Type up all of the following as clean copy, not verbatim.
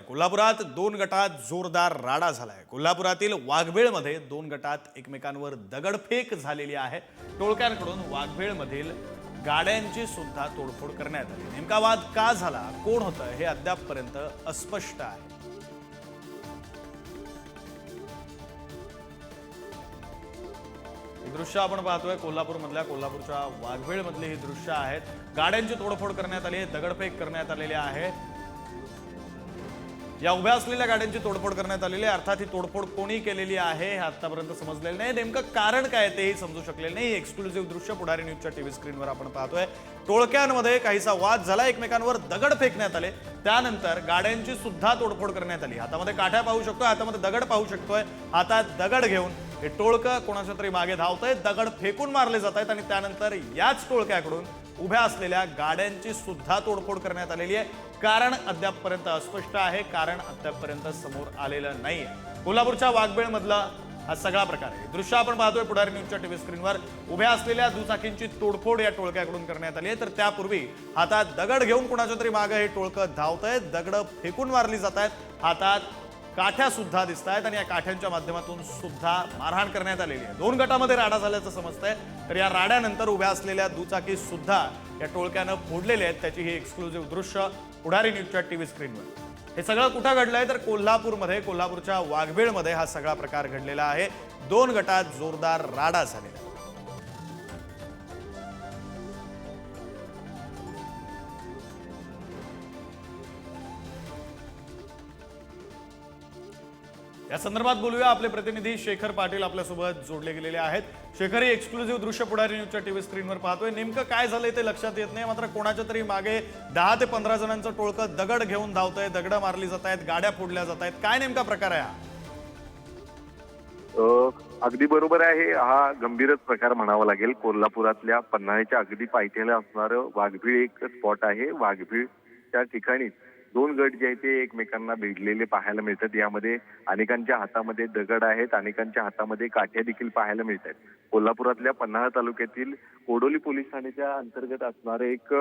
कोल्हापुरात दोन गटात जोरदार राडा झालाय। कोल्हापुरातील वाघबेळमध्ये दोन गटात एकमेकांवर दगडफेक झालेली आहे। टोळक्यांकडून वाघबेळमधील गाड्यांची सुद्धा तोडफोड करण्यात आली। नेमका वाद का झाला, कोण होतं हे अद्यापपर्यंत अस्पष्ट आहे। ही दृश्य आपण पाहतोय कोल्हापूरच्या वाघबेळमधली ही दृश्य आहेत। गाड्यांची तोडफोड करण्यात आली आहे, दगडफेक करण्यात आलेली आहे। या उभ्या असलेल्या गाड्यांची तोडफोड करण्यात आलेली आहे। अर्थात ही तोडफोड कोणी केलेली आहे हे आतापर्यंत समजलेलं नाही। नेमकं कारण काय तेही समजू शकलेलं नाही। एक्सक्लुझिव्ह दृश्य पुढारी न्यूजच्या टीव्ही स्क्रीनवर आपण पाहतोय। टोळक्यांमध्ये काहीसा वाद झाला, एकमेकांवर दगड फेकण्यात आले, त्यानंतर गाड्यांची सुद्धा तोडफोड करण्यात आली। हातामध्ये काठ्या पाहू शकतोय, हातामध्ये दगड पाहू शकतोय। हातात दगड घेऊन हे टोळकं कोणाच्या तरी मागे धावतंय, दगड फेकून मारले जात आहेत आणि त्यानंतर याच टोळक्याकडून उभ्या असलेल्या गाड्यांची सुद्धा तोडफोड करण्यात आलेली आहे। कारण अद्यापपर्यंत अस्पष्ट आहे, कारण अद्यापपर्यंत समोर आलेलं नाहीये। कोल्हापूरच्या वाघबेळमधला हा सगळा प्रकार आहे। दृश्य आपण पाहतोय पुढारी न्यूजच्या टीव्ही स्क्रीनवर। उभ्या असलेल्या दुचाकींची तोडफोड या टोळक्याकडून करण्यात आली आहे, तर त्यापूर्वी हातात दगड घेऊन कुणाच्या तरी मागे हे टोळकं धावतंय, दगड फेकून मारली जात आहेत। हातात काठ्या सुद्धा दिसत आहेत आणि या काठ्यांच्या माध्यमातून सुद्धा मारहाण करण्यात आलेली आहे। दोन गटामध्ये राडा झाल्याचं समजतंय, तर या राड्यानंतर उभ्या असलेल्या दुचाकी सुद्धा या टोळक्यानं फोडलेले आहेत। त्याची ही एक्सक्लुझिव्ह दृश्य पुढारी न्यूजच्या टीव्ही स्क्रीनवर। हे सगळं कुठं घडलंय तर कोल्हापूरच्या वाघबेळमध्ये हा सगळा प्रकार घडलेला आहे। दोन गटात जोरदार राडा झालेला आहे। या संदर्भात बोलूया, आपले प्रतिनिधी शेखर पाटील आपल्यासोबत जोडले गेलेले आहेत। शेखर, ही एक्सक्लुझिव्ह दृश्य पुढारी न्यूजच्या टीव्ही स्क्रीनवर पाहतोय। नेमकं काय झालंय ते लक्षात येत नाही, मात्र कोणाच्या तरी मागे 10 ते 15 जणांचं टोळकं दगड घेऊन धावतंय, दगड मारली जात आहेत, गाड्या फोडल्या जात आहेत। काय नेमका प्रकार आहे हा? अगदी बरोबर आहे, हा गंभीरच प्रकार म्हणावा लागेल। कोल्हापुरातल्या पन्हाळ्याच्या अगदी पायथ्याला असणारं वाघबीळ एक स्पॉट आहे। वाघबीळच्या ठिकाणी दोन गट जे आहेत ते एकमेकांना भिडलेले पाहायला मिळतात। यामध्ये अनेकांच्या हातामध्ये दगड आहेत, अनेकांच्या हातामध्ये काठ्या देखील पाहायला मिळतात। कोल्हापुरातल्या पन्हाळा तालुक्यातील कोडोली पोलीस ठाण्याच्या अंतर्गत असणारं एक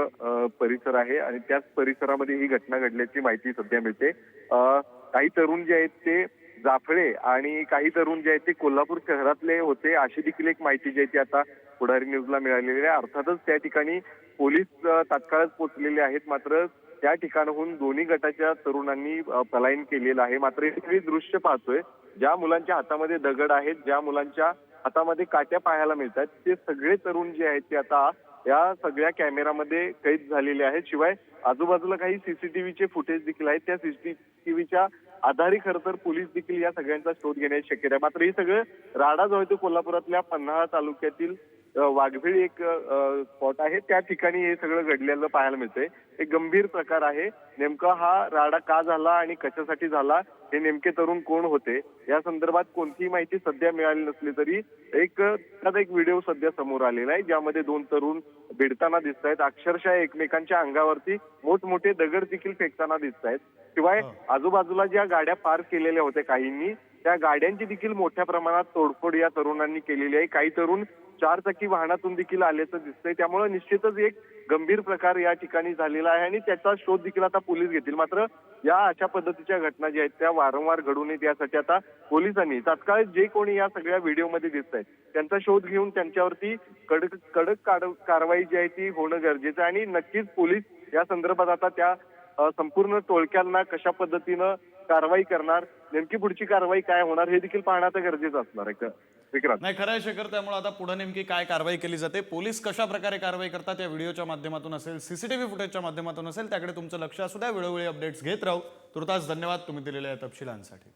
परिसर आहे आणि त्याच परिसरामध्ये ही घटना घडल्याची माहिती सध्या मिळते। काही तरुण जे आहेत ते जाफळे आणि काही तरुण जे आहेत ते कोल्हापूर शहरातले होते, अशी देखील एक माहिती जी आहे ती आता पुढारी न्यूजला मिळालेली आहे। अर्थातच त्या ठिकाणी पोलीस तात्काळच पोहोचलेले आहेत, मात्र त्या ठिकाणाहून दोन्ही गटाच्या तरुणांनी पलायन केलेलं आहे। मात्र हे दृश्य पाहतोय, ज्या मुलांच्या हातामध्ये दगड आहेत, ज्या मुलांच्या हातामध्ये काट्या पाहायला मिळतात, ते सगळे तरुण जे आहेत ते आता या सगळ्या कॅमेरामध्ये कैद झालेले आहेत। शिवाय आजूबाजूला काही सीसीटीव्हीचे फुटेज देखील आहेत, त्या सीसीटीव्हीच्या आधारे खरं तर पोलीस देखील या सगळ्यांचा शोध घेण्याची शक्यता आहे। मात्र हे सगळं राडा जो आहे तो कोल्हापुरातल्या पन्हाळा तालुक्यातील वाघबीळ एक स्पॉट आहे, त्या ठिकाणी हे सगळं घडलेलं पाहायला मिळतंय। एक गंभीर प्रकार आहे। नेमका हा राडा का झाला आणि कशासाठी झाला, हे नेमके तरुण कोण होते, या संदर्भात कोणतीही माहिती सध्या मिळाली नसली तरी एक व्हिडिओ सध्या समोर आलेला आहे, ज्यामध्ये दोन तरुण भिडताना दिसत आहेत। अक्षरशः एकमेकांच्या अंगावरती मोठमोठे दगड देखील फेकताना दिसत आहेत। शिवाय आजूबाजूला ज्या गाड्या पार्क केलेल्या होत्या काहींनी, त्या गाड्यांची देखील मोठ्या प्रमाणात तोडफोड या तरुणांनी केलेली आहे। काही तरुण चारचाकी वाहनातून देखील आल्याचं दिसतंय। त्यामुळे निश्चितच एक गंभीर प्रकार या ठिकाणी झालेला आहे आणि त्याचा शोध देखील आता पोलीस घेतील। मात्र या अशा पद्धतीच्या घटना ज्या आहेत त्या वारंवार घडू नयेत यासाठी आता पोलिसांनी तात्काळ जे कोणी या सगळ्या व्हिडिओमध्ये दिसत आहेत त्यांचा शोध घेऊन त्यांच्यावरती कडक कारवाई जी आहे ती होणं गरजेचं आहे। आणि नक्कीच पोलीस या संदर्भात आता त्या संपूर्ण टोळक्यांना कशा पद्धतीनं कारवाई करणार, नेमकी पुढची कारवाई काय होणार हे देखील पाहणं आता गरजेचं असणार आहे। नाही, खरं आहे शेखर, त्यामुळे आता पुढे नेमकी काय कारवाई केली जाते, पोलीस कशा प्रकारे कारवाई करतात, या व्हिडिओच्या माध्यमातून असेल, सीसीटीव्ही फुटेजच्या माध्यमातून असेल, त्याकडे तुमचं लक्ष असू द्या। वेळोवेळी अपडेट्स घेत राहू। तुर्तास धन्यवाद तुम्ही दिलेल्या या तपशिलांसाठी।